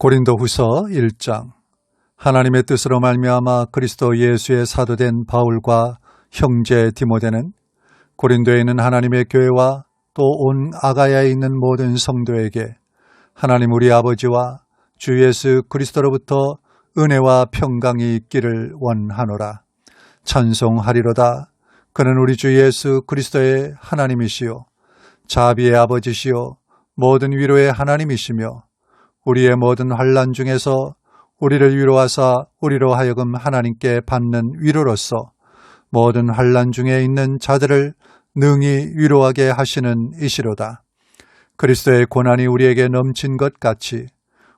고린도후서 1장. 하나님의 뜻으로 말미암아 그리스도 예수의 사도된 바울과 형제 디모데는 고린도에 있는 하나님의 교회와 또 온 아가야에 있는 모든 성도에게 하나님 우리 아버지와 주 예수 그리스도로부터 은혜와 평강이 있기를 원하노라. 찬송하리로다. 그는 우리 주 예수 그리스도의 하나님이시요 자비의 아버지시요 모든 위로의 하나님이시며 우리의 모든 환난 중에서 우리를 위로하사 우리로 하여금 하나님께 받는 위로로서 모든 환난 중에 있는 자들을 능히 위로하게 하시는 이시로다. 그리스도의 고난이 우리에게 넘친 것 같이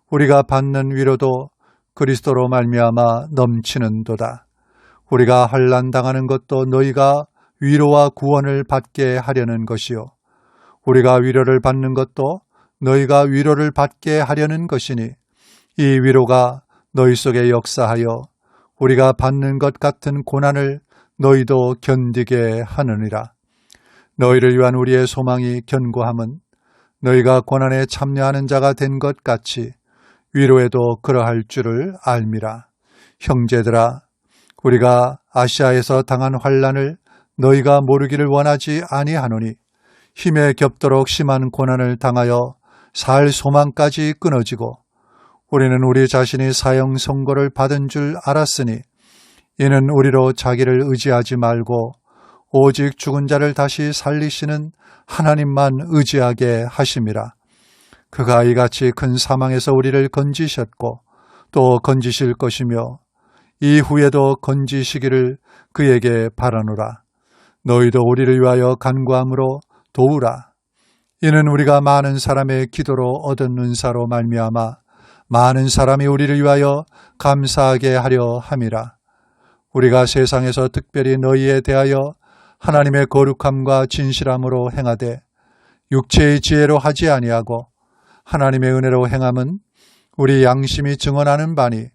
우리가 받는 위로도 그리스도로 말미암아 넘치는도다. 우리가 환난 당하는 것도 너희가 위로와 구원을 받게 하려는 것이요 우리가 위로를 받는 것도 너희가 위로를 받게 하려는 것이니 이 위로가 너희 속에 역사하여 우리가 받는 것 같은 고난을 너희도 견디게 하느니라. 너희를 위한 우리의 소망이 견고함은 너희가 고난에 참여하는 자가 된 것 같이 위로에도 그러할 줄을 알미라. 형제들아, 우리가 아시아에서 당한 환난을 너희가 모르기를 원하지 아니하노니 힘에 겹도록 심한 고난을 당하여 살 소망까지 끊어지고 우리는 우리 자신이 사형 선고를 받은 줄 알았으니 이는 우리로 자기를 의지하지 말고 오직 죽은 자를 다시 살리시는 하나님만 의지하게 하심이라. 그가 이같이 큰 사망에서 우리를 건지셨고 또 건지실 것이며 이후에도 건지시기를 그에게 바라노라. 너희도 우리를 위하여 간구함으로 도우라. 이는 우리가 많은 사람의 기도로 얻은 은사로 말미암아 많은 사람이 우리를 위하여 감사하게 하려 함이라. 우리가 세상에서 특별히 너희에 대하여 하나님의 거룩함과 진실함으로 행하되 육체의 지혜로 하지 아니하고 하나님의 은혜로 행함은 우리 양심이 증언하는 바니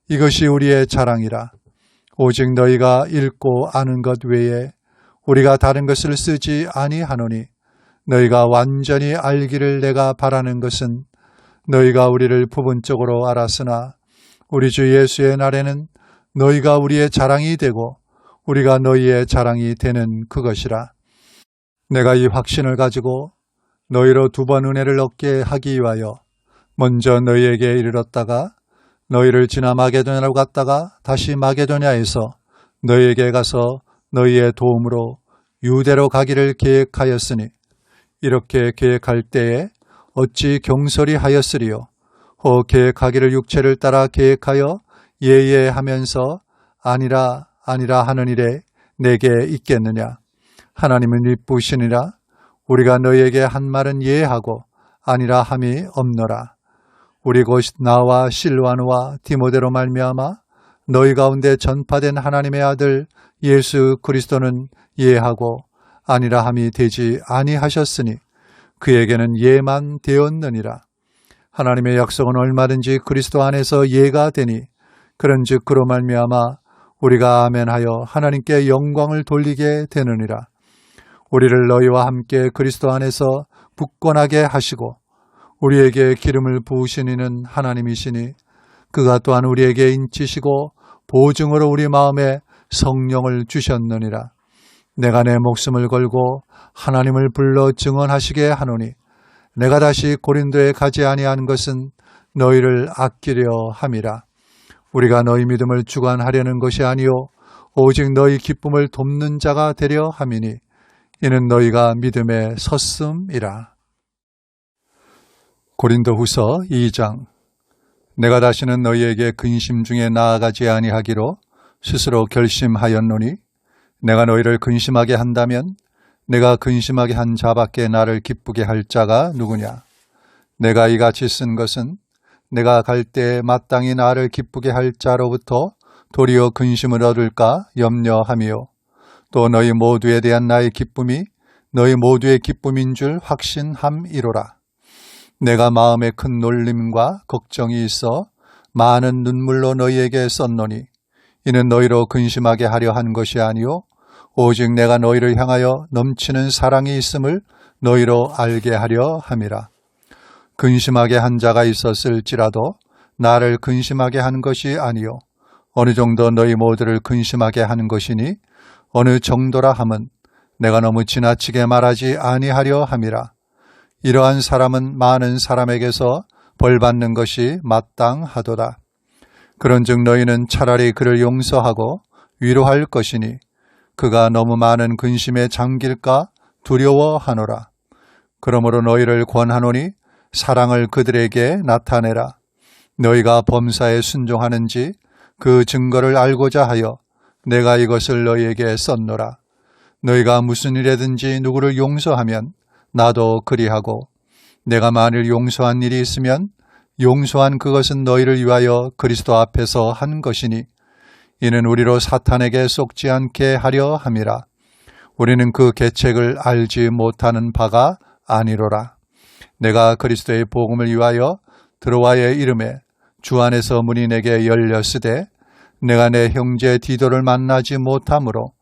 이것이 우리의 자랑이라. 오직 너희가 읽고 아는 것 외에 우리가 다른 것을 쓰지 아니하노니 너희가 완전히 알기를 내가 바라는 것은 너희가 우리를 부분적으로 알았으나 우리 주 예수의 날에는 너희가 우리의 자랑이 되고 우리가 너희의 자랑이 되는 그것이라. 내가 이 확신을 가지고 너희로 2번 은혜를 얻게 하기 위하여 먼저 너희에게 이르렀다가 너희를 지나 마게도냐로 갔다가 다시 마게도냐에서 너희에게 가서 너희의 도움으로 유대로 가기를 계획하였으니 이렇게 계획할 때에 어찌 경솔히 하였으리요. 혹 계획하기를 육체를 따라 계획하여 예예하면서 아니라 하는 일에 내게 있겠느냐. 하나님은 이쁘시니라. 우리가 너희에게 한 말은 예하고 아니라 함이 없노라. 우리 곧 나와 실와노와 디모데로 말미암아 너희 가운데 전파된 하나님의 아들 예수 그리스도는 예하고 아니라 함이 되지 아니하셨으니 그에게는 예만 되었느니라. 하나님의 약속은 얼마든지 그리스도 안에서 예가 되니 그런즉 그로 말미암아 우리가 아멘하여 하나님께 영광을 돌리게 되느니라. 우리를 너희와 함께 그리스도 안에서 굳건하게 하시고 우리에게 기름을 부으신 이는 하나님이시니 그가 또한 우리에게 인치시고 보증으로 우리 마음에 성령을 주셨느니라. 내가 내 목숨을 걸고 하나님을 불러 증언하시게 하노니 내가 다시 고린도에 가지 아니한 것은 너희를 아끼려 함이라. 우리가 너희 믿음을 주관하려는 것이 아니요 오직 너희 기쁨을 돕는 자가 되려 함이니 이는 너희가 믿음에 섰음이라. 고린도후서 2장. 내가 다시는 너희에게 근심 중에 나아가지 아니하기로 스스로 결심하였노니 내가 너희를 근심하게 한다면 내가 근심하게 한 자밖에 나를 기쁘게 할 자가 누구냐. 내가 이같이 쓴 것은 내가 갈 때에 마땅히 나를 기쁘게 할 자로부터 도리어 근심을 얻을까 염려하며 또 너희 모두에 대한 나의 기쁨이 너희 모두의 기쁨인 줄 확신함이로라. 내가 마음에 큰 놀림과 걱정이 있어 많은 눈물로 너희에게 썼노니 이는 너희로 근심하게 하려 한 것이 아니요 오직 내가 너희를 향하여 넘치는 사랑이 있음을 너희로 알게 하려 함이라. 근심하게 한 자가 있었을지라도 나를 근심하게 하는 것이 아니요 어느 정도 너희 모두를 근심하게 하는 것이니 어느 정도라 함은 내가 너무 지나치게 말하지 아니하려 함이라. 이러한 사람은 많은 사람에게서 벌받는 것이 마땅하도다. 그런즉 너희는 차라리 그를 용서하고 위로할 것이니 그가 너무 많은 근심에 잠길까 두려워하노라. 그러므로 너희를 권하노니 사랑을 그들에게 나타내라. 너희가 범사에 순종하는지 그 증거를 알고자 하여 내가 이것을 너희에게 썼노라. 너희가 무슨 일에든지 누구를 용서하면 나도 그리하고 내가 만일 용서한 일이 있으면 용서한 그것은 너희를 위하여 그리스도 앞에서 한 것이니 이는 우리로 사탄에게 속지 않게 하려 함이라. 우리는 그 계책을 알지 못하는 바가 아니로라. 내가 그리스도의 복음을 위하여 드로아의 이름에 주 안에서 문이 내게 열렸으되 내가 내 형제 디도를 만나지 못하므로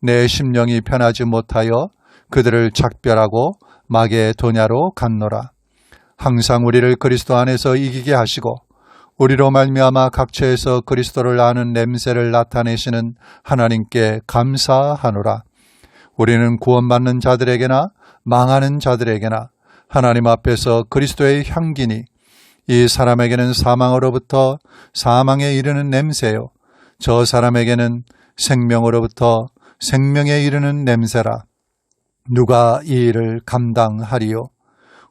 내 심령이 편하지 못하여 그들을 작별하고 마게도냐로 갔노라. 항상 우리를 그리스도 안에서 이기게 하시고 우리로 말미암아 각처에서 그리스도를 아는 냄새를 나타내시는 하나님께 감사하노라. 우리는 구원받는 자들에게나 망하는 자들에게나 하나님 앞에서 그리스도의 향기니 이 사람에게는 사망으로부터 사망에 이르는 냄새요 저 사람에게는 생명으로부터 생명에 이르는 냄새라. 누가 이 일을 감당하리요?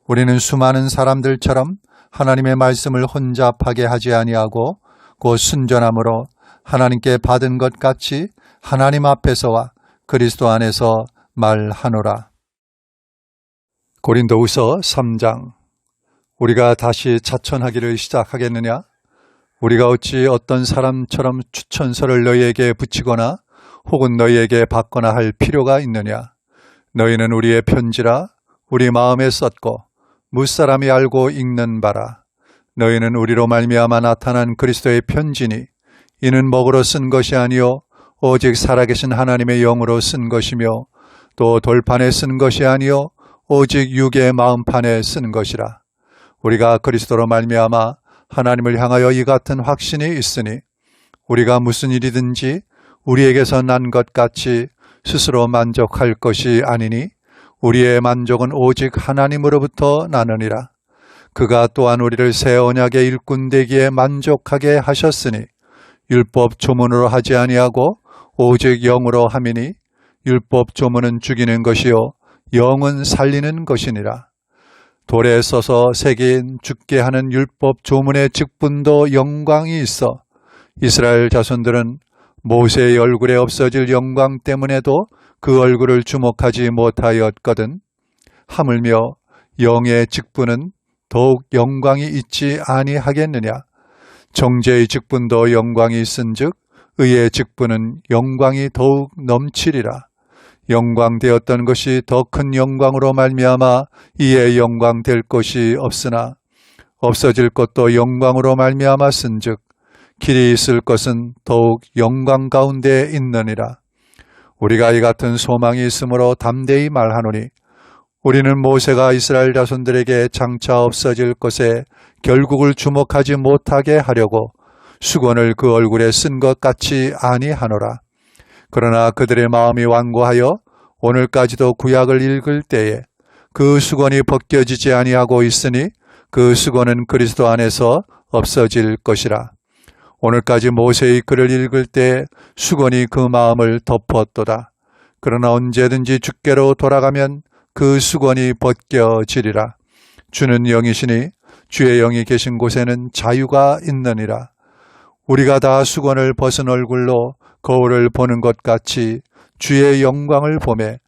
우리는 수많은 사람들처럼 하나님의 말씀을 혼잡하게 하지 아니하고 곧 순전함으로 하나님께 받은 것 같이 하나님 앞에서와 그리스도 안에서 말하노라. 고린도후서 3장. 우리가 다시 자천하기를 시작하겠느냐? 우리가 어찌 어떤 사람처럼 추천서를 너희에게 붙이거나 혹은 너희에게 받거나 할 필요가 있느냐? 너희는 우리의 편지라 우리 마음에 썼고 무사람이 알고 읽는 바라. 너희는 우리로 말미암아 나타난 그리스도의 편지니 이는 먹으로 쓴 것이 아니요 오직 살아계신 하나님의 영으로 쓴 것이며 또 돌판에 쓴 것이 아니요 오직 육의 마음판에 쓴 것이라. 우리가 그리스도로 말미암아 하나님을 향하여 이 같은 확신이 있으니 우리가 무슨 일이든지 우리에게서 난 것 같이 스스로 만족할 것이 아니니 우리의 만족은 오직 하나님으로부터 나느니라. 그가 또한 우리를 새 언약의 일꾼 되기에 만족하게 하셨으니 율법 조문으로 하지 아니하고 오직 영으로 함이니 율법 조문은 죽이는 것이요 영은 살리는 것이니라. 돌에 써서 새긴 죽게 하는 율법 조문의 직분도 영광이 있어 이스라엘 자손들은 모세의 얼굴에 없어질 영광 때문에도 그 얼굴을 주목하지 못하였거든. 하물며 영의 직분은 더욱 영광이 있지 아니하겠느냐. 정죄의 직분도 영광이 있은즉 의의 직분은 영광이 더욱 넘치리라. 영광되었던 것이 더 큰 영광으로 말미암아 이에 영광될 것이 없으나 없어질 것도 영광으로 말미암아 쓴즉 길이 있을 것은 더욱 영광 가운데 있느니라. 우리가 이 같은 소망이 있으므로 담대히 말하노니 우리는 모세가 이스라엘 자손들에게 장차 없어질 것에 결국을 주목하지 못하게 하려고 수건을 그 얼굴에 쓴 것 같이 아니하노라. 그러나 그들의 마음이 완고하여 오늘까지도 구약을 읽을 때에 그 수건이 벗겨지지 아니하고 있으니 그 수건은 그리스도 안에서 없어질 것이라. 오늘까지 모세의 글을 읽을 때 수건이 그 마음을 덮었도다. 그러나 언제든지 주께로 돌아가면 그 수건이 벗겨지리라. 주는 영이시니 주의 영이 계신 곳에는 자유가 있느니라. 우리가 다 수건을 벗은 얼굴로 거울을 보는 것 같이 주의 영광을 보매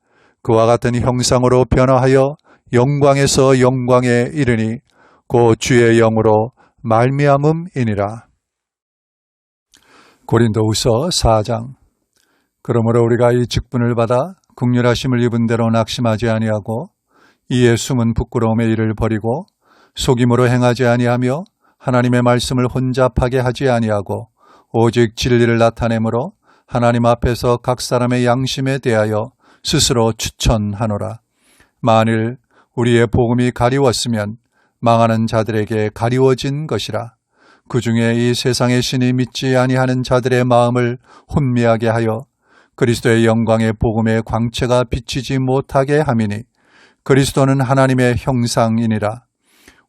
그와 같은 형상으로 변화하여 영광에서 영광에 이르니 곧 주의 영으로 말미암음이니라. 고린도후서 4장. 그러므로 우리가 이 직분을 받아 긍휼하심을 입은 대로 낙심하지 아니하고 이에 숨은 부끄러움의 일을 버리고 속임으로 행하지 아니하며 하나님의 말씀을 혼잡하게 하지 아니하고 오직 진리를 나타내므로 하나님 앞에서 각 사람의 양심에 대하여 스스로 추천하노라. 만일 우리의 복음이 가리웠으면 망하는 자들에게 가리워진 것이라. 그 중에 이 세상의 신이 믿지 아니하는 자들의 마음을 혼미하게 하여 그리스도의 영광의 복음의 광채가 비치지 못하게 함이니 그리스도는 하나님의 형상이니라.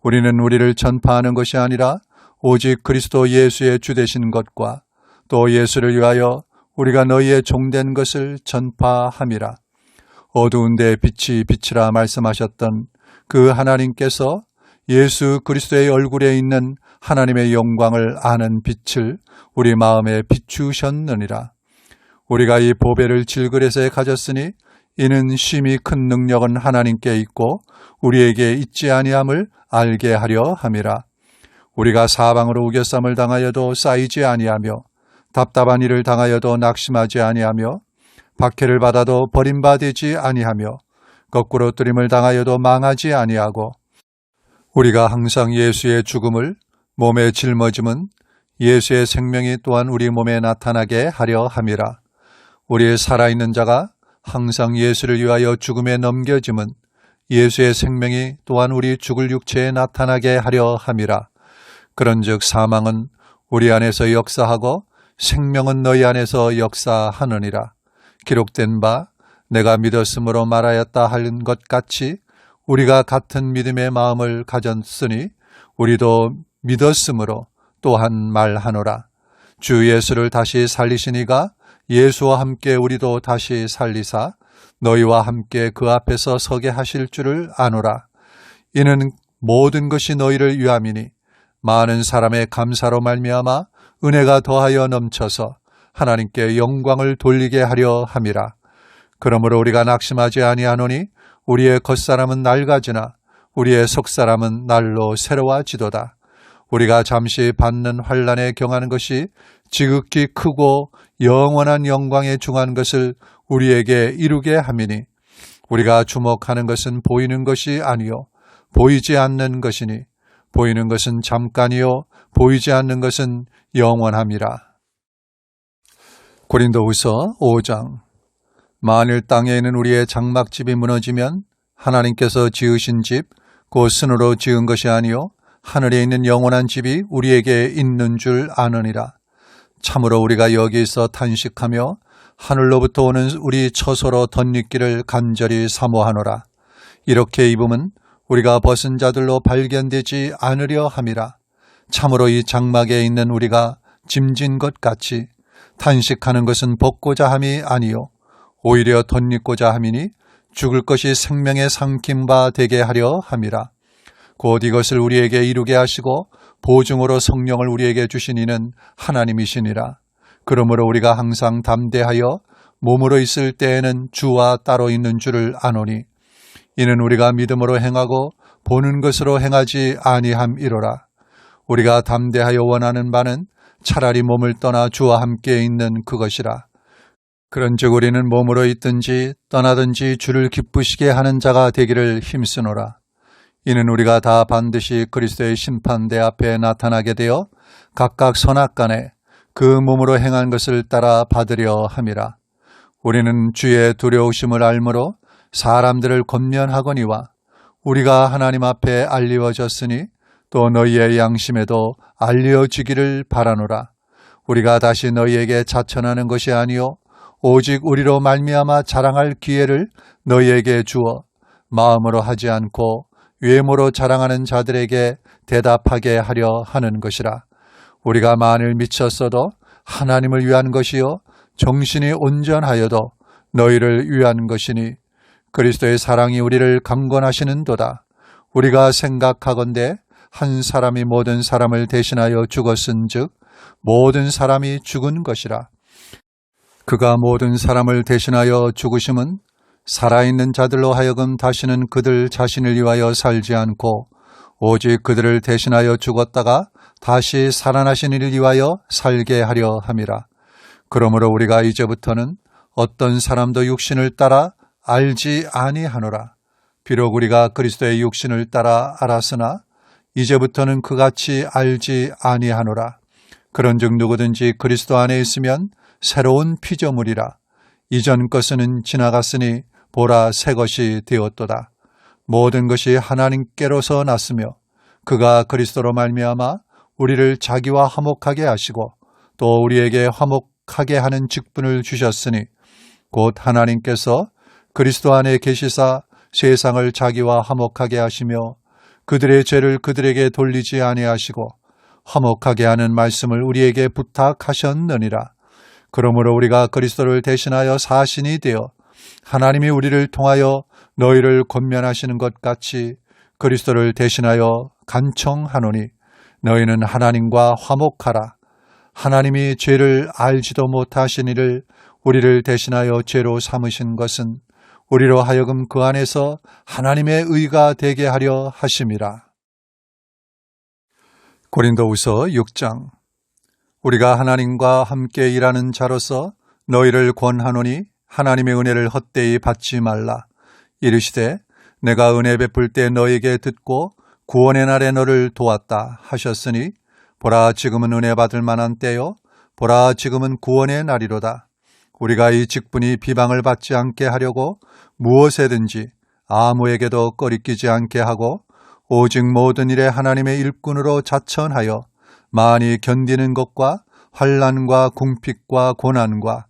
우리는 우리를 전파하는 것이 아니라 오직 그리스도 예수의 주 되신 것과 또 예수를 위하여 우리가 너희의 종된 것을 전파함이라. 어두운 데 빛이 빛이라 말씀하셨던 그 하나님께서 예수 그리스도의 얼굴에 있는 하나님의 영광을 아는 빛을 우리 마음에 비추셨느니라. 우리가 이 보배를 질그릇에 가졌으니 이는 심히 큰 능력은 하나님께 있고 우리에게 있지 아니함을 알게 하려 함이라. 우리가 사방으로 우겨쌈을 당하여도 쌓이지 아니하며 답답한 일을 당하여도 낙심하지 아니하며 박해를 받아도 버림받지 아니하며 거꾸로 뜨림을 당하여도 망하지 아니하고 우리가 항상 예수의 죽음을 몸에 짊어짐은 예수의 생명이 또한 우리 몸에 나타나게 하려 함이라. 우리의 살아있는 자가 항상 예수를 위하여 죽음에 넘겨짐은 예수의 생명이 또한 우리 죽을 육체에 나타나게 하려 함이라. 그런즉 사망은 우리 안에서 역사하고 생명은 너희 안에서 역사하느니라. 기록된 바 내가 믿었으므로 말하였다 하는 것 같이 우리가 같은 믿음의 마음을 가졌으니 우리도 믿었으므로 또한 말하노라. 주 예수를 다시 살리시니가 예수와 함께 우리도 다시 살리사 너희와 함께 그 앞에서 서게 하실 줄을 아노라. 이는 모든 것이 너희를 위함이니 많은 사람의 감사로 말미암아 은혜가 더하여 넘쳐서 하나님께 영광을 돌리게 하려 함이라. 그러므로 우리가 낙심하지 아니하노니 우리의 겉사람은 낡아지나 우리의 속사람은 날로 새로워지도다. 우리가 잠시 받는 환난에 경하는 것이 지극히 크고 영원한 영광에 중한 것을 우리에게 이루게 함이니 우리가 주목하는 것은 보이는 것이 아니요 보이지 않는 것이니 보이는 것은 잠깐이요 보이지 않는 것은 영원함이라. 고린도후서 5장. 만일 땅에 있는 우리의 장막집이 무너지면 하나님께서 지으신 집 곧 스스로 지은 것이 아니요 하늘에 있는 영원한 집이 우리에게 있는 줄 아느니라. 참으로 우리가 여기서 탄식하며 하늘로부터 오는 우리 처소로 덧입기를 간절히 사모하노라. 이렇게 입음은 우리가 벗은 자들로 발견되지 않으려 함이라. 참으로 이 장막에 있는 우리가 짐진 것 같이 탄식하는 것은 벗고자 함이 아니요 오히려 덧입고자 함이니 죽을 것이 생명에 삼킨 바 되게 하려 함이라. 곧 이것을 우리에게 이루게 하시고 보증으로 성령을 우리에게 주신 이는 하나님이시니라. 그러므로 우리가 항상 담대하여 몸으로 있을 때에는 주와 따로 있는 줄을 아노니 이는 우리가 믿음으로 행하고 보는 것으로 행하지 아니함이로라. 우리가 담대하여 원하는 바는 차라리 몸을 떠나 주와 함께 있는 그것이라. 그런즉 우리는 몸으로 있든지 떠나든지 주를 기쁘시게 하는 자가 되기를 힘쓰노라. 이는 우리가 다 반드시 그리스도의 심판대 앞에 나타나게 되어 각각 선악간에 그 몸으로 행한 것을 따라 받으려 함이라. 우리는 주의 두려우심을 알므로 사람들을 권면하거니와 우리가 하나님 앞에 알리워졌으니 또 너희의 양심에도 알려지기를 바라노라. 우리가 다시 너희에게 자천하는 것이 아니요 오직 우리로 말미암아 자랑할 기회를 너희에게 주어 마음으로 하지 않고 외모로 자랑하는 자들에게 대답하게 하려 하는 것이라. 우리가 만일 미쳤어도 하나님을 위한 것이요 정신이 온전하여도 너희를 위한 것이니 그리스도의 사랑이 우리를 강권하시는도다. 우리가 생각하건대 한 사람이 모든 사람을 대신하여 죽었은즉 모든 사람이 죽은 것이라. 그가 모든 사람을 대신하여 죽으심은 살아있는 자들로 하여금 다시는 그들 자신을 위하여 살지 않고 오직 그들을 대신하여 죽었다가 다시 살아나신 이를 위하여 살게 하려 함이라. 그러므로 우리가 이제부터는 어떤 사람도 육신을 따라 알지 아니하노라. 비록 우리가 그리스도의 육신을 따라 알았으나 이제부터는 그같이 알지 아니하노라. 그런즉 누구든지 그리스도 안에 있으면 새로운 피조물이라. 이전 것은 지나갔으니 보라 새 것이 되었도다. 모든 것이 하나님께로서 났으며 그가 그리스도로 말미암아 우리를 자기와 화목하게 하시고 또 우리에게 화목하게 하는 직분을 주셨으니 곧 하나님께서 그리스도 안에 계시사 세상을 자기와 화목하게 하시며 그들의 죄를 그들에게 돌리지 아니하시고 화목하게 하는 말씀을 우리에게 부탁하셨느니라. 그러므로 우리가 그리스도를 대신하여 사신이 되어 하나님이 우리를 통하여 너희를 권면하시는 것 같이 그리스도를 대신하여 간청하노니 너희는 하나님과 화목하라. 하나님이 죄를 알지도 못하신 이를 우리를 대신하여 죄로 삼으신 것은 우리로 하여금 그 안에서 하나님의 의가 되게 하려 하심이라. 고린도후서 6장. 우리가 하나님과 함께 일하는 자로서 너희를 권하노니 하나님의 은혜를 헛되이 받지 말라. 이르시되 내가 은혜 베풀 때 너희에게 듣고 구원의 날에 너를 도왔다 하셨으니 보라 지금은 은혜 받을 만한 때요 보라 지금은 구원의 날이로다. 우리가 이 직분이 비방을 받지 않게 하려고 무엇에든지 아무에게도 꺼리끼지 않게 하고 오직 모든 일에 하나님의 일꾼으로 자천하여 많이 견디는 것과 환난과 궁핍과 고난과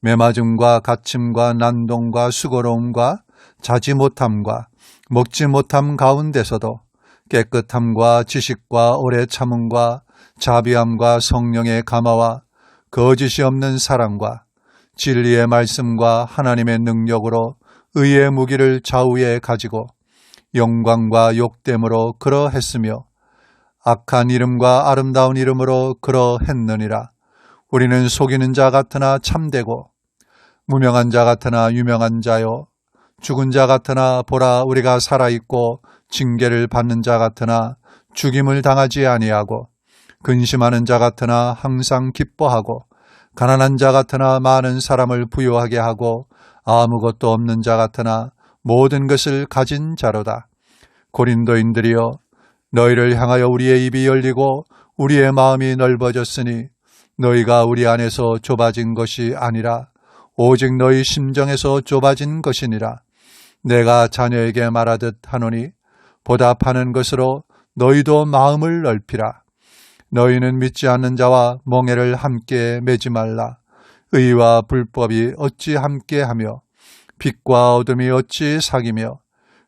매맞음과 갇힘과 난동과 수고로움과 자지 못함과 먹지 못함 가운데서도 깨끗함과 지식과 오래 참음과 자비함과 성령의 감화와 거짓이 없는 사랑과 진리의 말씀과 하나님의 능력으로 의의 무기를 좌우에 가지고 영광과 욕됨으로 그러했으며 악한 이름과 아름다운 이름으로 그러했느니라. 우리는 속이는 자 같으나 참되고 무명한 자 같으나 유명한 자요 죽은 자 같으나 보라 우리가 살아있고 징계를 받는 자 같으나 죽임을 당하지 아니하고 근심하는 자 같으나 항상 기뻐하고 가난한 자 같으나 많은 사람을 부유하게 하고 아무것도 없는 자 같으나 모든 것을 가진 자로다. 고린도인들이여 너희를 향하여 우리의 입이 열리고 우리의 마음이 넓어졌으니 너희가 우리 안에서 좁아진 것이 아니라 오직 너희 심정에서 좁아진 것이니라. 내가 자녀에게 말하듯 하노니 보답하는 것으로 너희도 마음을 넓히라. 너희는 믿지 않는 자와 멍에를 함께 매지 말라. 의와 불법이 어찌 함께하며 빛과 어둠이 어찌 사귀며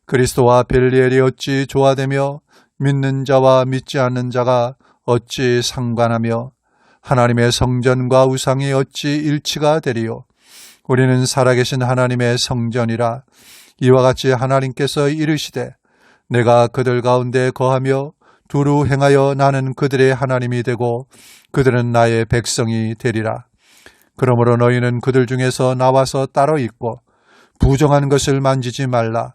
그리스도와 벨리엘이 어찌 조화되며 믿는 자와 믿지 않는 자가 어찌 상관하며 하나님의 성전과 우상이 어찌 일치가 되리요. 우리는 살아계신 하나님의 성전이라. 이와 같이 하나님께서 이르시되 내가 그들 가운데 거하며 두루 행하여 나는 그들의 하나님이 되고 그들은 나의 백성이 되리라. 그러므로 너희는 그들 중에서 나와서 따로 있고 부정한 것을 만지지 말라.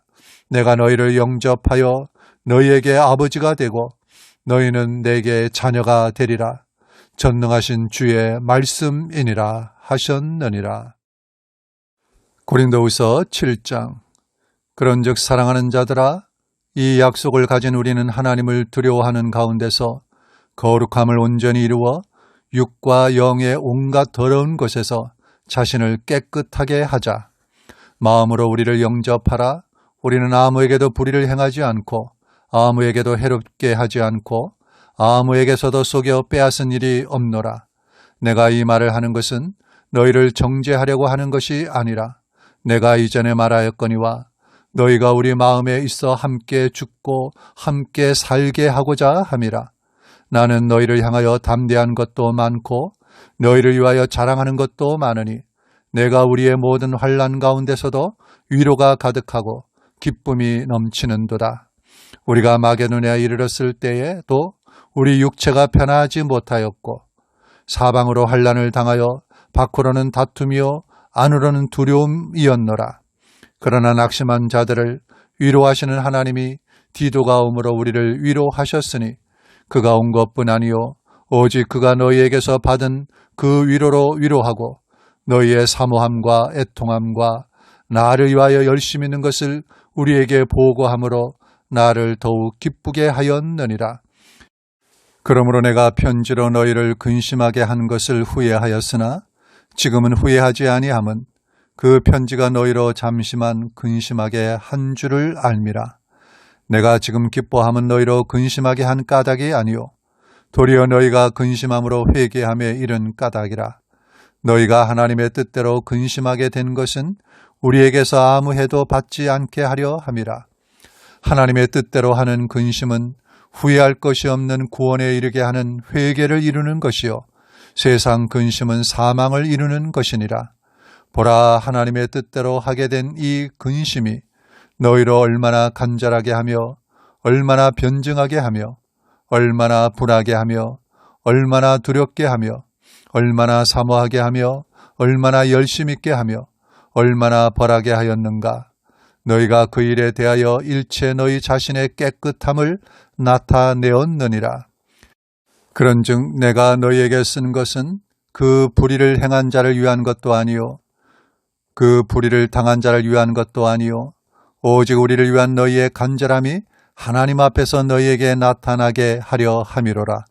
내가 너희를 영접하여 너희에게 아버지가 되고 너희는 내게 자녀가 되리라. 전능하신 주의 말씀이니라 하셨느니라. 고린도후서 7장. 그런즉 사랑하는 자들아 이 약속을 가진 우리는 하나님을 두려워하는 가운데서 거룩함을 온전히 이루어 육과 영의 온갖 더러운 것에서 자신을 깨끗하게 하자. 마음으로 우리를 영접하라. 우리는 아무에게도 불의를 행하지 않고 아무에게도 해롭게 하지 않고 아무에게서도 속여 빼앗은 일이 없노라. 내가 이 말을 하는 것은 너희를 정죄하려고 하는 것이 아니라 내가 이전에 말하였거니와 너희가 우리 마음에 있어 함께 죽고 함께 살게 하고자 함이라. 나는 너희를 향하여 담대한 것도 많고 너희를 위하여 자랑하는 것도 많으니 내가 우리의 모든 환난 가운데서도 위로가 가득하고 기쁨이 넘치는도다. 우리가 마게도냐에 이르렀을 때에도 우리 육체가 편하지 못하였고 사방으로 환난을 당하여 밖으로는 다툼이요 안으로는 두려움이었노라. 그러나 낙심한 자들을 위로하시는 하나님이 디도가 오므로 우리를 위로하셨으니 그가 온 것뿐 아니요 오직 그가 너희에게서 받은 그 위로로 위로하고 너희의 사모함과 애통함과 나를 위하여 열심히 있는 것을 우리에게 보고함으로 나를 더욱 기쁘게 하였느니라. 그러므로 내가 편지로 너희를 근심하게 한 것을 후회하였으나 지금은 후회하지 아니함은 그 편지가 너희로 잠시만 근심하게 한 줄을 알미라. 내가 지금 기뻐함은 너희로 근심하게 한 까닭이 아니요 도리어 너희가 근심함으로 회개함에 이른 까닭이라. 너희가 하나님의 뜻대로 근심하게 된 것은 우리에게서 아무 해도 받지 않게 하려 함이라. 하나님의 뜻대로 하는 근심은 후회할 것이 없는 구원에 이르게 하는 회개를 이루는 것이요 세상 근심은 사망을 이루는 것이니라. 보라, 하나님의 뜻대로 하게 된 이 근심이 너희로 얼마나 간절하게 하며 얼마나 변증하게 하며 얼마나 분하게 하며 얼마나 두렵게 하며 얼마나 사모하게 하며 얼마나 열심 있게 하며 얼마나 벌하게 하였는가. 너희가 그 일에 대하여 일체 너희 자신의 깨끗함을 나타내었느니라. 그런즉 내가 너희에게 쓴 것은 그 불의를 행한 자를 위한 것도 아니요 그 불의를 당한 자를 위한 것도 아니요 오직 우리를 위한 너희의 간절함이 하나님 앞에서 너희에게 나타나게 하려 함이로라.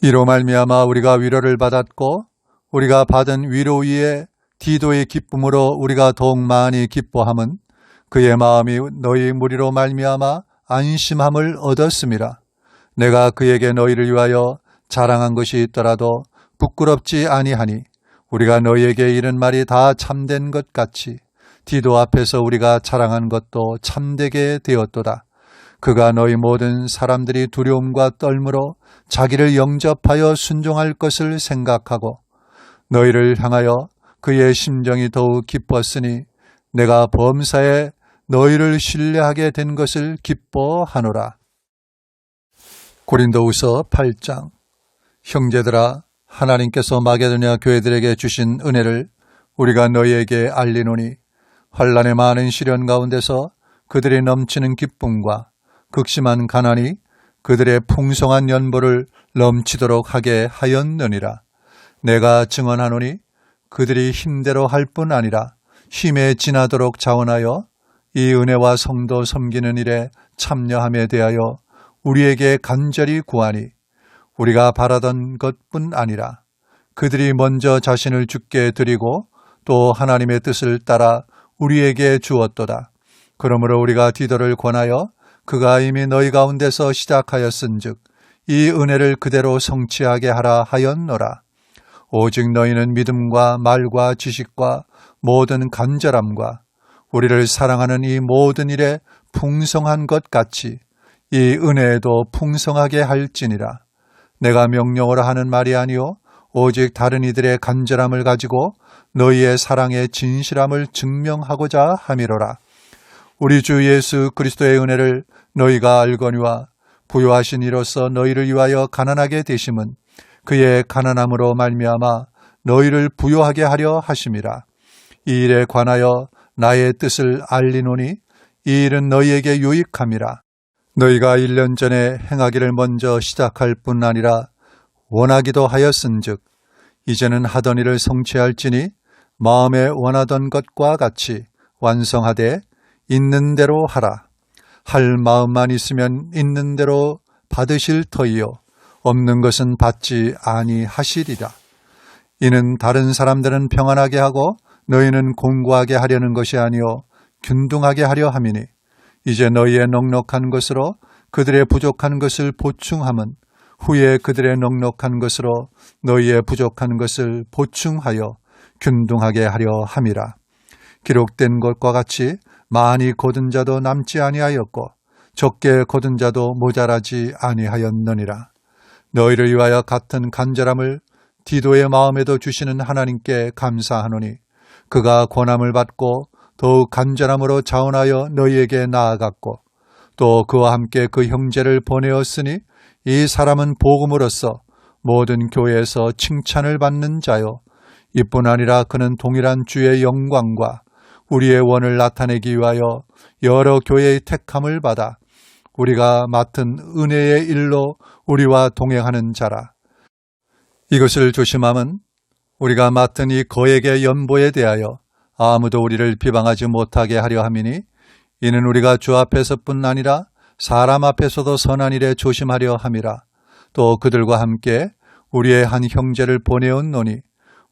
이로 말미암아 우리가 위로를 받았고 우리가 받은 위로 위에 디도의 기쁨으로 우리가 더욱 많이 기뻐함은 그의 마음이 너희 무리로 말미암아 안심함을 얻었음이라. 내가 그에게 너희를 위하여 자랑한 것이 있더라도 부끄럽지 아니하니 우리가 너희에게 이른 말이 다 참된 것 같이 디도 앞에서 우리가 자랑한 것도 참되게 되었도다. 그가 너희 모든 사람들이 두려움과 떨므로 자기를 영접하여 순종할 것을 생각하고 너희를 향하여 그의 심정이 더욱 기뻤으니 내가 범사에 너희를 신뢰하게 된 것을 기뻐하노라. 고린도후서 8장. 형제들아, 하나님께서 마게도냐 교회들에게 주신 은혜를 우리가 너희에게 알리노니 환난의 많은 시련 가운데서 그들이 넘치는 기쁨과 극심한 가난이 그들의 풍성한 연보를 넘치도록 하게 하였느니라. 내가 증언하노니 그들이 힘대로 할 뿐 아니라 힘에 지나도록 자원하여 이 은혜와 성도 섬기는 일에 참여함에 대하여 우리에게 간절히 구하니 우리가 바라던 것뿐 아니라 그들이 먼저 자신을 주께 드리고 또 하나님의 뜻을 따라 우리에게 주었도다. 그러므로 우리가 디도를 권하여 그가 이미 너희 가운데서 시작하였은즉 이 은혜를 그대로 성취하게 하라 하였노라. 오직 너희는 믿음과 말과 지식과 모든 간절함과 우리를 사랑하는 이 모든 일에 풍성한 것 같이 이 은혜에도 풍성하게 할지니라. 내가 명령으로 하는 말이 아니요 오직 다른 이들의 간절함을 가지고 너희의 사랑의 진실함을 증명하고자 함이로라. 우리 주 예수 그리스도의 은혜를 너희가 알거니와 부요하신 이로써 너희를 위하여 가난하게 되심은 그의 가난함으로 말미암아 너희를 부요하게 하려 하심이라. 이 일에 관하여 나의 뜻을 알리노니 이 일은 너희에게 유익함이라. 너희가 1년 전에 행하기를 먼저 시작할 뿐 아니라 원하기도 하였은즉 이제는 하던 일을 성취할지니 마음에 원하던 것과 같이 완성하되 있는 대로 하라. 할 마음만 있으면 있는 대로 받으실 터이요 없는 것은 받지 아니하시리라. 이는 다른 사람들은 평안하게 하고 너희는 공고하게 하려는 것이 아니요 균등하게 하려 함이니 이제 너희의 넉넉한 것으로 그들의 부족한 것을 보충함은 후에 그들의 넉넉한 것으로 너희의 부족한 것을 보충하여 균등하게 하려 함이라. 기록된 것과 같이 많이 거둔 자도 남지 아니하였고 적게 거둔 자도 모자라지 아니하였느니라. 너희를 위하여 같은 간절함을 디도의 마음에도 주시는 하나님께 감사하노니 그가 권함을 받고 더욱 간절함으로 자원하여 너희에게 나아갔고 또 그와 함께 그 형제를 보내었으니 이 사람은 복음으로써 모든 교회에서 칭찬을 받는 자요 이뿐 아니라 그는 동일한 주의 영광과 우리의 원을 나타내기 위하여 여러 교회의 택함을 받아 우리가 맡은 은혜의 일로 우리와 동행하는 자라. 이것을 조심함은 우리가 맡은 이 거액의 연보에 대하여 아무도 우리를 비방하지 못하게 하려 함이니 이는 우리가 주 앞에서뿐 아니라 사람 앞에서도 선한 일에 조심하려 함이라. 또 그들과 함께 우리의 한 형제를 보내었노니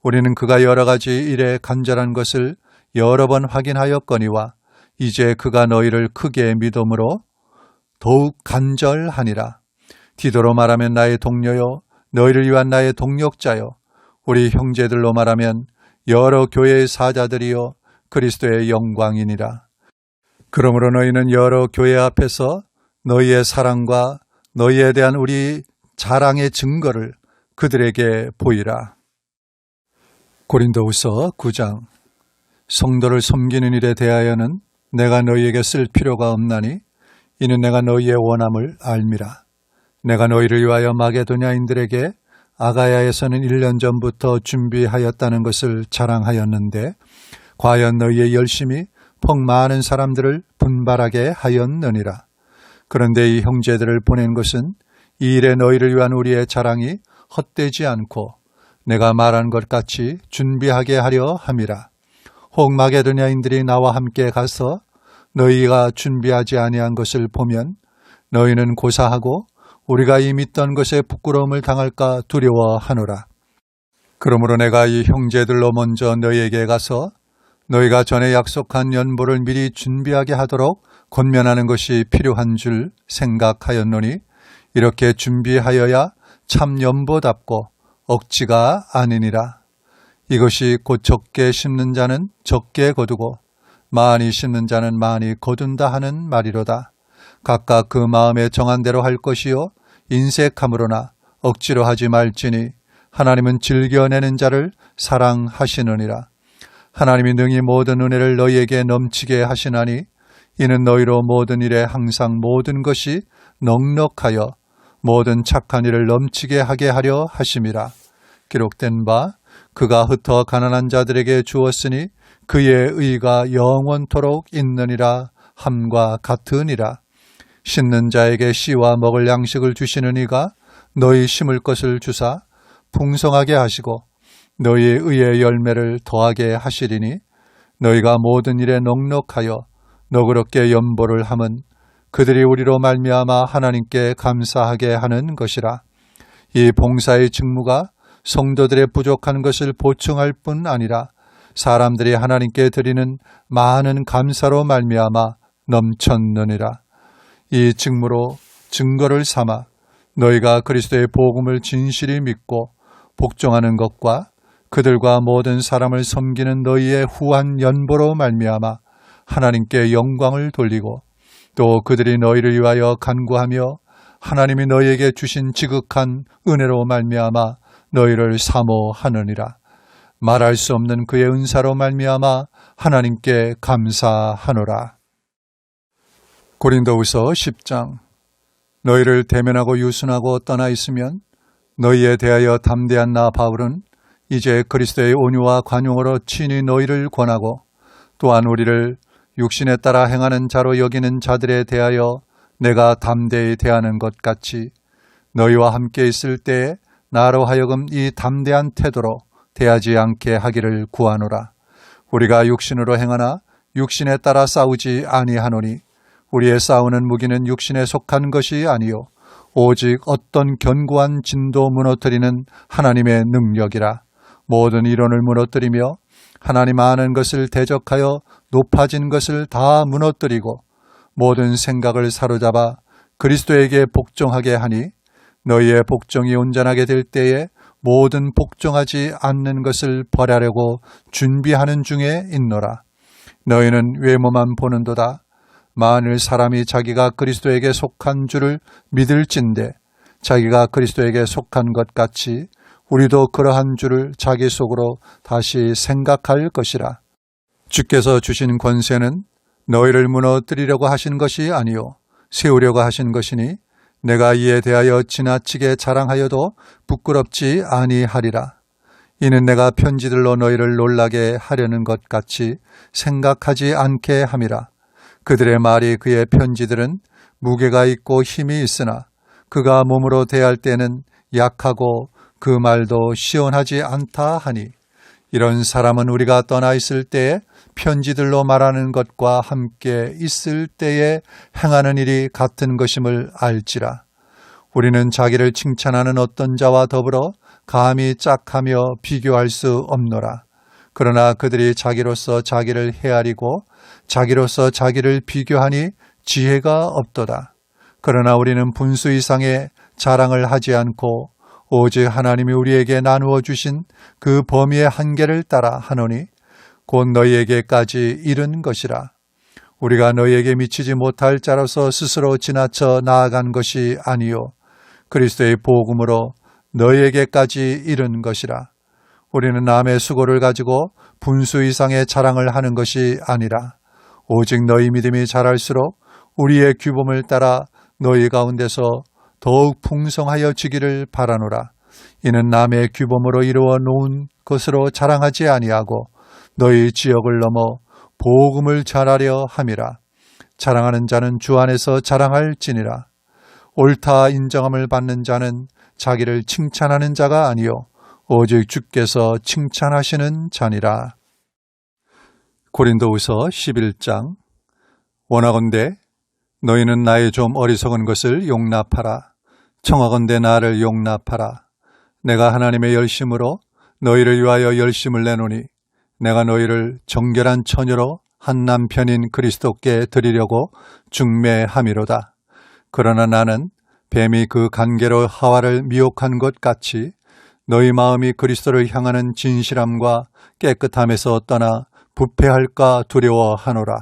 우리는 그가 여러 가지 일에 간절한 것을 여러 번 확인하였거니와 이제 그가 너희를 크게 믿음으로 더욱 간절하니라. 디도로 말하면 나의 동료요 너희를 위한 나의 동력자요 우리 형제들로 말하면 여러 교회의 사자들이요 그리스도의 영광이니라. 그러므로 너희는 여러 교회 앞에서 너희의 사랑과 너희에 대한 우리 자랑의 증거를 그들에게 보이라. 고린도후서 9장. 성도를 섬기는 일에 대하여는 내가 너희에게 쓸 필요가 없나니 이는 내가 너희의 원함을 알미라. 내가 너희를 위하여 마게도냐인들에게 아가야에서는 1년 전부터 준비하였다는 것을 자랑하였는데 과연 너희의 열심이 퍽 많은 사람들을 분발하게 하였느니라. 그런데 이 형제들을 보낸 것은 이 일에 너희를 위한 우리의 자랑이 헛되지 않고 내가 말한 것 같이 준비하게 하려 함이라. 혹 마게도냐인들이 나와 함께 가서 너희가 준비하지 아니한 것을 보면 너희는 고사하고 우리가 이 믿던 것에 부끄러움을 당할까 두려워하노라. 그러므로 내가 이 형제들로 먼저 너희에게 가서 너희가 전에 약속한 연보를 미리 준비하게 하도록 권면하는 것이 필요한 줄 생각하였노니 이렇게 준비하여야 참 연보답고 억지가 아니니라. 이것이 곧 적게 심는 자는 적게 거두고 많이 심는 자는 많이 거둔다 하는 말이로다. 각각 그 마음에 정한 대로 할 것이요 인색함으로나 억지로 하지 말지니 하나님은 즐겨내는 자를 사랑하시느니라. 하나님이 능히 모든 은혜를 너희에게 넘치게 하시나니 이는 너희로 모든 일에 항상 모든 것이 넉넉하여 모든 착한 일을 넘치게 하게 하려 하심이라. 기록된 바 그가 흩어 가난한 자들에게 주었으니 그의 의가 영원토록 있느니라 함과 같으니라. 심는 자에게 씨와 먹을 양식을 주시는 이가 너희 심을 것을 주사 풍성하게 하시고 너희의 의의 열매를 더하게 하시리니 너희가 모든 일에 넉넉하여 너그럽게 연보를 함은 그들이 우리로 말미암아 하나님께 감사하게 하는 것이라. 이 봉사의 직무가 성도들의 부족한 것을 보충할 뿐 아니라 사람들이 하나님께 드리는 많은 감사로 말미암아 넘쳤느니라. 이 직무로 증거를 삼아 너희가 그리스도의 복음을 진실히 믿고 복종하는 것과 그들과 모든 사람을 섬기는 너희의 후한 연보로 말미암아 하나님께 영광을 돌리고 또 그들이 너희를 위하여 간구하며 하나님이 너희에게 주신 지극한 은혜로 말미암아 너희를 사모하느니라. 말할 수 없는 그의 은사로 말미암아 하나님께 감사하노라. 고린도후서 10장. 너희를 대면하고 유순하고 떠나 있으면 너희에 대하여 담대한 나 바울은 이제 그리스도의 온유와 관용으로 친히 너희를 권하고 또한 우리를 육신에 따라 행하는 자로 여기는 자들에 대하여 내가 담대히 대하는 것 같이 너희와 함께 있을 때에 나로 하여금 이 담대한 태도로 대하지 않게 하기를 구하노라. 우리가 육신으로 행하나 육신에 따라 싸우지 아니하노니 우리의 싸우는 무기는 육신에 속한 것이 아니요 오직 어떤 견고한 진도 무너뜨리는 하나님의 능력이라. 모든 이론을 무너뜨리며 하나님 아는 것을 대적하여 높아진 것을 다 무너뜨리고 모든 생각을 사로잡아 그리스도에게 복종하게 하니 너희의 복종이 온전하게 될 때에 모든 복종하지 않는 것을 벌하려고 준비하는 중에 있노라. 너희는 외모만 보는도다. 만일 사람이 자기가 그리스도에게 속한 줄을 믿을진대 자기가 그리스도에게 속한 것 같이 우리도 그러한 줄을 자기 속으로 다시 생각할 것이라. 주께서 주신 권세는 너희를 무너뜨리려고 하신 것이 아니요 세우려고 하신 것이니 내가 이에 대하여 지나치게 자랑하여도 부끄럽지 아니하리라. 이는 내가 편지들로 너희를 놀라게 하려는 것 같이 생각하지 않게 함이라. 그들의 말이 그의 편지들은 무게가 있고 힘이 있으나 그가 몸으로 대할 때는 약하고 그 말도 시원하지 않다 하니 이런 사람은 우리가 떠나 있을 때에 편지들로 말하는 것과 함께 있을 때에 행하는 일이 같은 것임을 알지라. 우리는 자기를 칭찬하는 어떤 자와 더불어 감히 짝하며 비교할 수 없노라. 그러나 그들이 자기로서 자기를 헤아리고 자기로서 자기를 비교하니 지혜가 없도다. 그러나 우리는 분수 이상의 자랑을 하지 않고 오직 하나님이 우리에게 나누어 주신 그 범위의 한계를 따라 하노니 곧 너희에게까지 이른 것이라. 우리가 너희에게 미치지 못할 자로서 스스로 지나쳐 나아간 것이 아니요 그리스도의 복음으로 너희에게까지 이른 것이라. 우리는 남의 수고를 가지고 분수 이상의 자랑을 하는 것이 아니라 오직 너희 믿음이 자랄수록 우리의 규범을 따라 너희 가운데서 더욱 풍성하여지기를 바라노라. 이는 남의 규범으로 이루어 놓은 것으로 자랑하지 아니하고 너희 지역을 넘어 복음을 전하려 함이라. 자랑하는 자는 주 안에서 자랑할지니라. 옳다 인정함을 받는 자는 자기를 칭찬하는 자가 아니요 오직 주께서 칭찬하시는 자니라. 고린도후서 11장. 원하건대 너희는 나의 좀 어리석은 것을 용납하라. 청하건대 나를 용납하라. 내가 하나님의 열심으로 너희를 위하여 열심을 내노니 내가 너희를 정결한 처녀로 한 남편인 그리스도께 드리려고 중매함이로다. 그러나 나는 뱀이 그 간계로 하와를 미혹한 것 같이 너희 마음이 그리스도를 향하는 진실함과 깨끗함에서 떠나 부패할까 두려워하노라.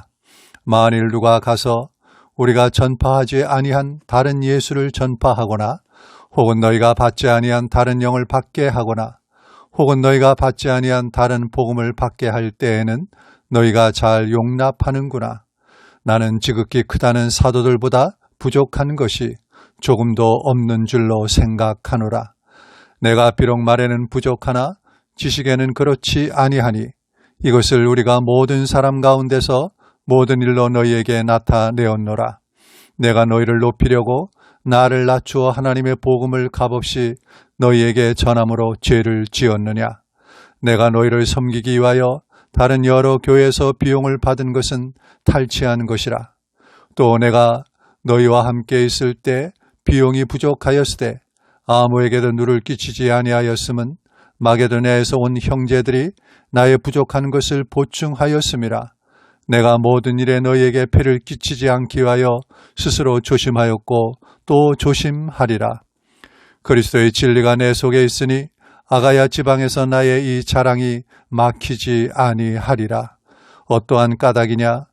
만일 누가 가서 우리가 전파하지 아니한 다른 예수를 전파하거나 혹은 너희가 받지 아니한 다른 영을 받게 하거나 혹은 너희가 받지 아니한 다른 복음을 받게 할 때에는 너희가 잘 용납하는구나. 나는 지극히 크다는 사도들보다 부족한 것이 조금도 없는 줄로 생각하노라. 내가 비록 말에는 부족하나 지식에는 그렇지 아니하니 이것을 우리가 모든 사람 가운데서 모든 일로 너희에게 나타내었노라. 내가 너희를 높이려고 나를 낮추어 하나님의 복음을 값없이 너희에게 전함으로 죄를 지었느냐. 내가 너희를 섬기기 위하여 다른 여러 교회에서 비용을 받은 것은 탈취한 것이라. 또 내가 너희와 함께 있을 때 비용이 부족하였으되 아무에게도 누를 끼치지 아니하였음은 마게도냐에서 온 형제들이 나의 부족한 것을 보충하였음이라. 내가 모든 일에 너희에게 폐를 끼치지 않기 위하여 스스로 조심하였고 또 조심하리라. 그리스도의 진리가 내 속에 있으니 아가야 지방에서 나의 이 자랑이 막히지 아니하리라. 어떠한 까닭이냐?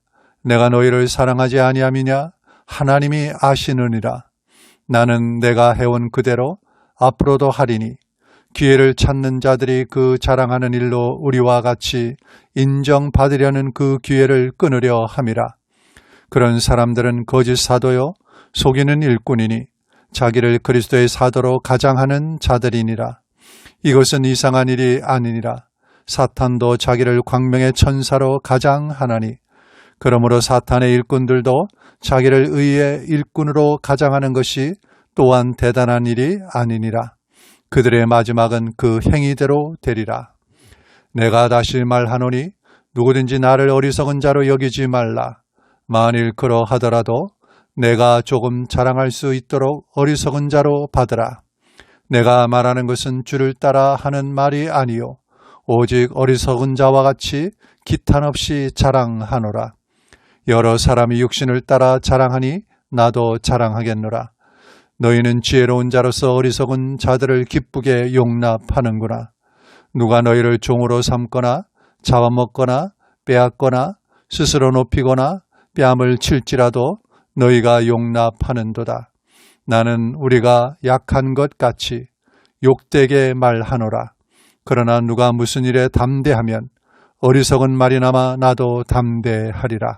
내가 너희를 사랑하지 아니함이냐? 하나님이 아시느니라. 나는 내가 해온 그대로 앞으로도 하리니 기회를 찾는 자들이 그 자랑하는 일로 우리와 같이 인정받으려는 그 기회를 끊으려 함이라. 그런 사람들은 거짓 사도요 속이는 일꾼이니 자기를 그리스도의 사도로 가장하는 자들이니라. 이것은 이상한 일이 아니니라. 사탄도 자기를 광명의 천사로 가장하나니 그러므로 사탄의 일꾼들도 자기를 의의 일꾼으로 가장하는 것이 또한 대단한 일이 아니니라. 그들의 마지막은 그 행위대로 되리라. 내가 다시 말하노니 누구든지 나를 어리석은 자로 여기지 말라. 만일 그러하더라도 내가 조금 자랑할 수 있도록 어리석은 자로 받으라. 내가 말하는 것은 주를 따라 하는 말이 아니요 오직 어리석은 자와 같이 기탄 없이 자랑하노라. 여러 사람이 육신을 따라 자랑하니 나도 자랑하겠노라. 너희는 지혜로운 자로서 어리석은 자들을 기쁘게 용납하는구나. 누가 너희를 종으로 삼거나 잡아먹거나 빼앗거나 스스로 높이거나 뺨을 칠지라도 너희가 용납하는도다. 나는 우리가 약한 것 같이 욕되게 말하노라. 그러나 누가 무슨 일에 담대하면 어리석은 말이나마 나도 담대하리라.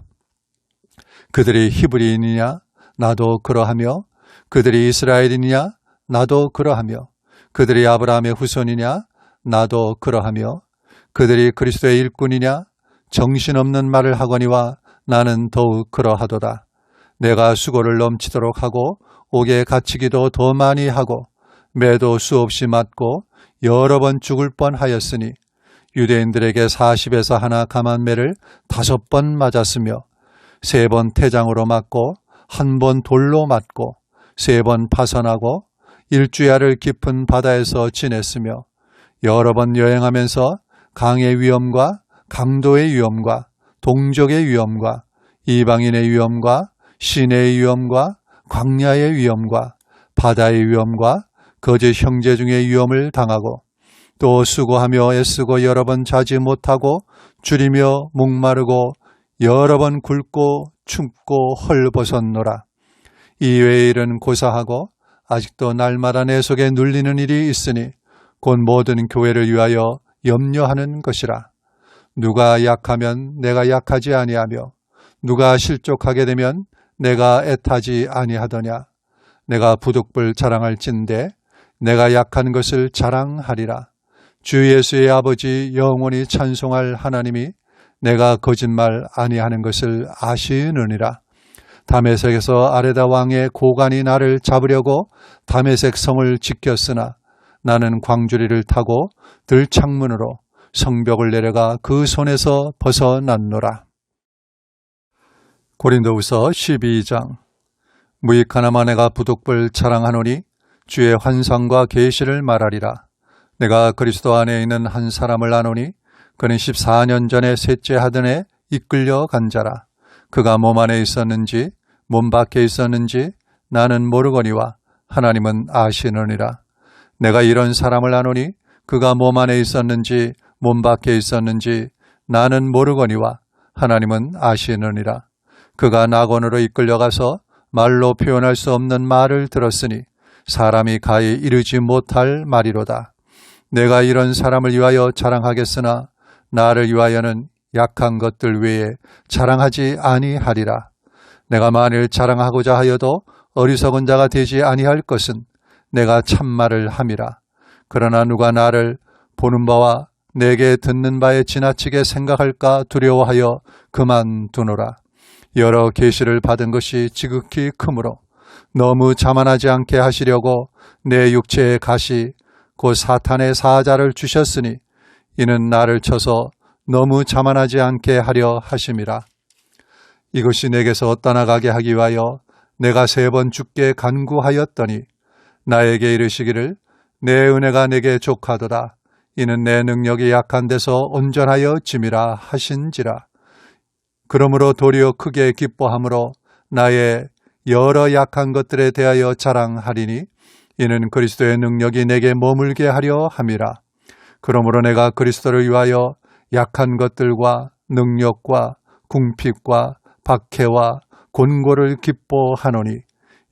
그들이 히브리인이냐? 나도 그러하며 그들이 이스라엘이냐? 나도 그러하며 그들이 아브라함의 후손이냐? 나도 그러하며 그들이 그리스도의 일꾼이냐? 정신없는 말을 하거니와 나는 더욱 그러하도다. 내가 수고를 넘치도록 하고 옥에 갇히기도 더 많이 하고 매도 수없이 맞고 여러 번 죽을 뻔하였으니 유대인들에게 40에서 하나 감한매를 5번 맞았으며 3번 태장으로 맞고 1번 돌로 맞고 3번 파선하고 일주야를 깊은 바다에서 지냈으며 여러 번 여행하면서 강의 위험과 강도의 위험과 동족의 위험과 이방인의 위험과 시내의 위험과 광야의 위험과 바다의 위험과 거짓 형제 중의 위험을 당하고 또 수고하며 애쓰고 여러 번 자지 못하고 줄이며 목마르고 여러 번 굶고 춥고 헐벗었노라. 이외의 일은 고사하고 아직도 날마다 내 속에 눌리는 일이 있으니 곧 모든 교회를 위하여 염려하는 것이라. 누가 약하면 내가 약하지 아니하며 누가 실족하게 되면 내가 애타지 아니하더냐. 내가 부득불 자랑할진대 내가 약한 것을 자랑하리라. 주 예수의 아버지 영원히 찬송할 하나님이 내가 거짓말 아니하는 것을 아시느니라. 다메섹에서 아레다 왕의 고관이 나를 잡으려고 다메섹 성을 지켰으나 나는 광주리를 타고 들창문으로 성벽을 내려가 그 손에서 벗어났노라. 고린도후서 12장. 무익하나마 내가 부득불 자랑하노니 주의 환상과 계시를 말하리라. 내가 그리스도 안에 있는 한 사람을 아노니 그는 14년 전에 셋째 하든에 이끌려 간 자라. 그가 몸 안에 있었는지 몸 밖에 있었는지 나는 모르거니와 하나님은 아시느니라. 내가 이런 사람을 아노니 그가 몸 안에 있었는지 몸 밖에 있었는지 나는 모르거니와 하나님은 아시느니라. 그가 낙원으로 이끌려가서 말로 표현할 수 없는 말을 들었으니 사람이 가히 이르지 못할 말이로다. 내가 이런 사람을 위하여 자랑하겠으나 나를 위하여는 약한 것들 외에 자랑하지 아니하리라. 내가 만일 자랑하고자 하여도 어리석은 자가 되지 아니할 것은 내가 참말을 함이라. 그러나 누가 나를 보는 바와 내게 듣는 바에 지나치게 생각할까 두려워하여 그만두노라. 여러 계시를 받은 것이 지극히 크므로 너무 자만하지 않게 하시려고 내 육체의 가시 곧 사탄의 사자를 주셨으니 이는 나를 쳐서 너무 자만하지 않게 하려 하심이라. 이것이 내게서 떠나가게 하기 위하여 내가 3번 주께 간구하였더니 나에게 이르시기를 내 은혜가 내게 족하도다. 이는 내 능력이 약한 데서 온전하여 짐이라 하신지라. 그러므로 도리어 크게 기뻐함으로 나의 여러 약한 것들에 대하여 자랑하리니 이는 그리스도의 능력이 내게 머물게 하려 함이라. 그러므로 내가 그리스도를 위하여 약한 것들과 능력과 궁핍과 박해와 곤고를 기뻐하노니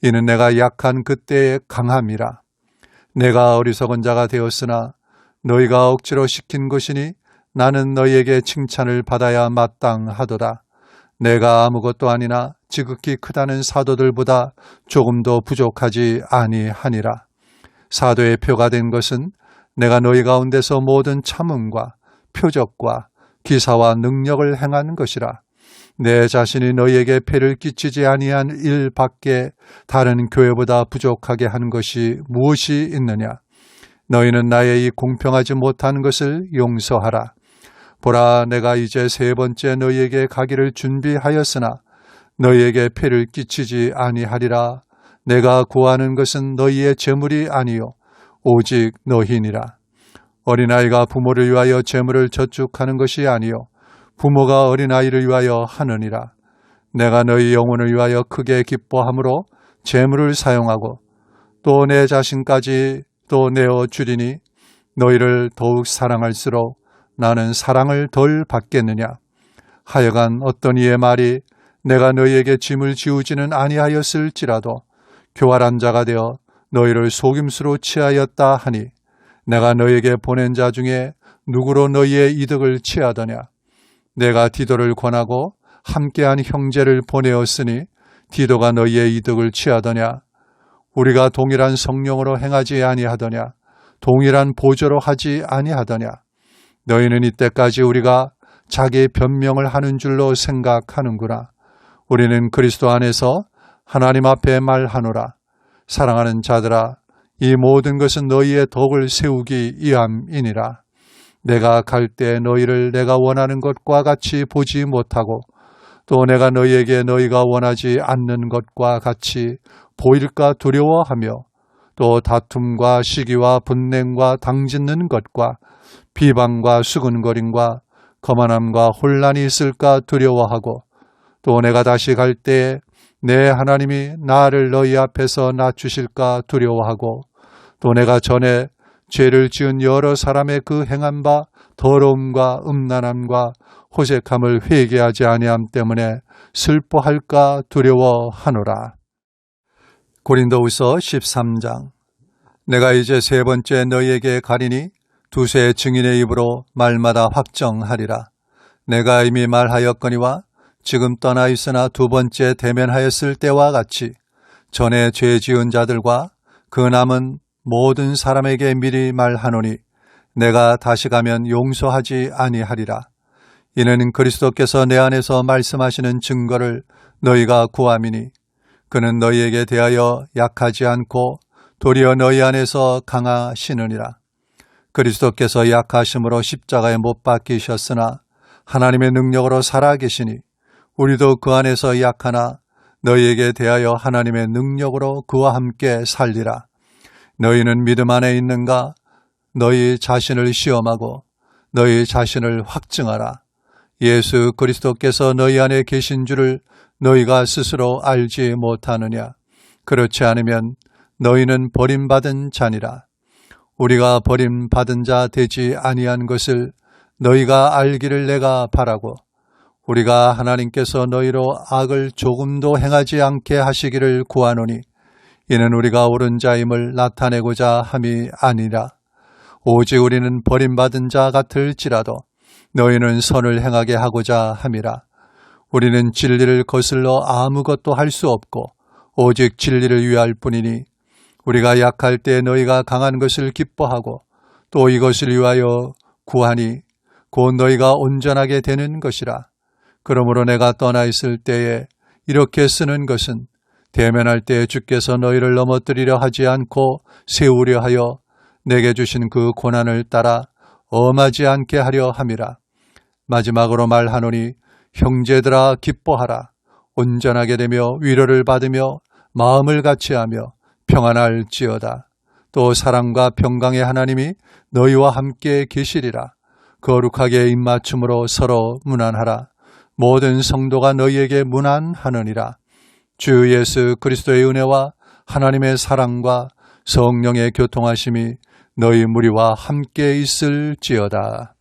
이는 내가 약한 그때의 강함이라. 내가 어리석은 자가 되었으나 너희가 억지로 시킨 것이니 나는 너희에게 칭찬을 받아야 마땅하도다. 내가 아무것도 아니나 지극히 크다는 사도들보다 조금도 부족하지 아니하니라. 사도의 표가 된 것은 내가 너희 가운데서 모든 참음과 표적과 기사와 능력을 행한 것이라. 내 자신이 너희에게 폐를 끼치지 아니한 일 밖에 다른 교회보다 부족하게 한 것이 무엇이 있느냐. 너희는 나의 이 공평하지 못한 것을 용서하라. 보라, 내가 이제 3번째 너희에게 가기를 준비하였으나 너희에게 폐를 끼치지 아니하리라. 내가 구하는 것은 너희의 재물이 아니요 오직 너희니라. 어린아이가 부모를 위하여 재물을 저축하는 것이 아니요 부모가 어린아이를 위하여 하느니라. 내가 너희 영혼을 위하여 크게 기뻐함으로 재물을 사용하고 또 내 자신까지 또 내어 주리니 너희를 더욱 사랑할수록 나는 사랑을 덜 받겠느냐. 하여간 어떤 이의 말이 내가 너희에게 짐을 지우지는 아니하였을지라도 교활한 자가 되어 너희를 속임수로 취하였다 하니 내가 너희에게 보낸 자 중에 누구로 너희의 이득을 취하더냐. 내가 디도를 권하고 함께한 형제를 보내었으니 디도가 너희의 이득을 취하더냐. 우리가 동일한 성령으로 행하지 아니하더냐. 동일한 보조로 하지 아니하더냐. 너희는 이때까지 우리가 자기 변명을 하는 줄로 생각하는구나. 우리는 그리스도 안에서 하나님 앞에 말하노라. 사랑하는 자들아, 이 모든 것은 너희의 덕을 세우기 위함이니라. 내가 갈 때 너희를 내가 원하는 것과 같이 보지 못하고 또 내가 너희에게 너희가 원하지 않는 것과 같이 보일까 두려워하며 또 다툼과 시기와 분냉과 당짓는 것과 비방과 수근거림과 거만함과 혼란이 있을까 두려워하고 또 내가 다시 갈 때에 내 하나님이 나를 너희 앞에서 낮추실까 두려워하고 또 내가 전에 죄를 지은 여러 사람의 그 행한 바 더러움과 음란함과 호색함을 회개하지 아니함 때문에 슬퍼할까 두려워하노라. 고린도후서 13장. 내가 이제 세 번째 너희에게 가리니 두세 증인의 입으로 말마다 확정하리라. 내가 이미 말하였거니와 지금 떠나 있으나 두 번째 대면하였을 때와 같이 전에 죄 지은 자들과 그 남은 모든 사람에게 미리 말하노니 내가 다시 가면 용서하지 아니하리라. 이는 그리스도께서 내 안에서 말씀하시는 증거를 너희가 구함이니 그는 너희에게 대하여 약하지 않고 도리어 너희 안에서 강하시느니라. 그리스도께서 약하심으로 십자가에 못 박히셨으나 하나님의 능력으로 살아계시니 우리도 그 안에서 약하나 너희에게 대하여 하나님의 능력으로 그와 함께 살리라. 너희는 믿음 안에 있는가? 너희 자신을 시험하고 너희 자신을 확증하라. 예수 그리스도께서 너희 안에 계신 줄을 너희가 스스로 알지 못하느냐? 그렇지 않으면 너희는 버림받은 자니라. 우리가 버림받은 자 되지 아니한 것을 너희가 알기를 내가 바라고 우리가 하나님께서 너희로 악을 조금도 행하지 않게 하시기를 구하노니 이는 우리가 옳은 자임을 나타내고자 함이 아니라 오직 우리는 버림받은 자 같을지라도 너희는 선을 행하게 하고자 함이라. 우리는 진리를 거슬러 아무것도 할 수 없고 오직 진리를 위할 뿐이니 우리가 약할 때 너희가 강한 것을 기뻐하고 또 이것을 위하여 구하니 곧 너희가 온전하게 되는 것이라. 그러므로 내가 떠나 있을 때에 이렇게 쓰는 것은 대면할 때 주께서 너희를 넘어뜨리려 하지 않고 세우려 하여 내게 주신 그 고난을 따라 엄하지 않게 하려 함이라. 마지막으로 말하노니 형제들아 기뻐하라. 온전하게 되며 위로를 받으며 마음을 같이하며 평안할지어다. 또 사랑과 평강의 하나님이 너희와 함께 계시리라. 거룩하게 입맞춤으로 서로 문안하라. 모든 성도가 너희에게 문안하느니라. 주 예수 그리스도의 은혜와 하나님의 사랑과 성령의 교통하심이 너희 무리와 함께 있을지어다.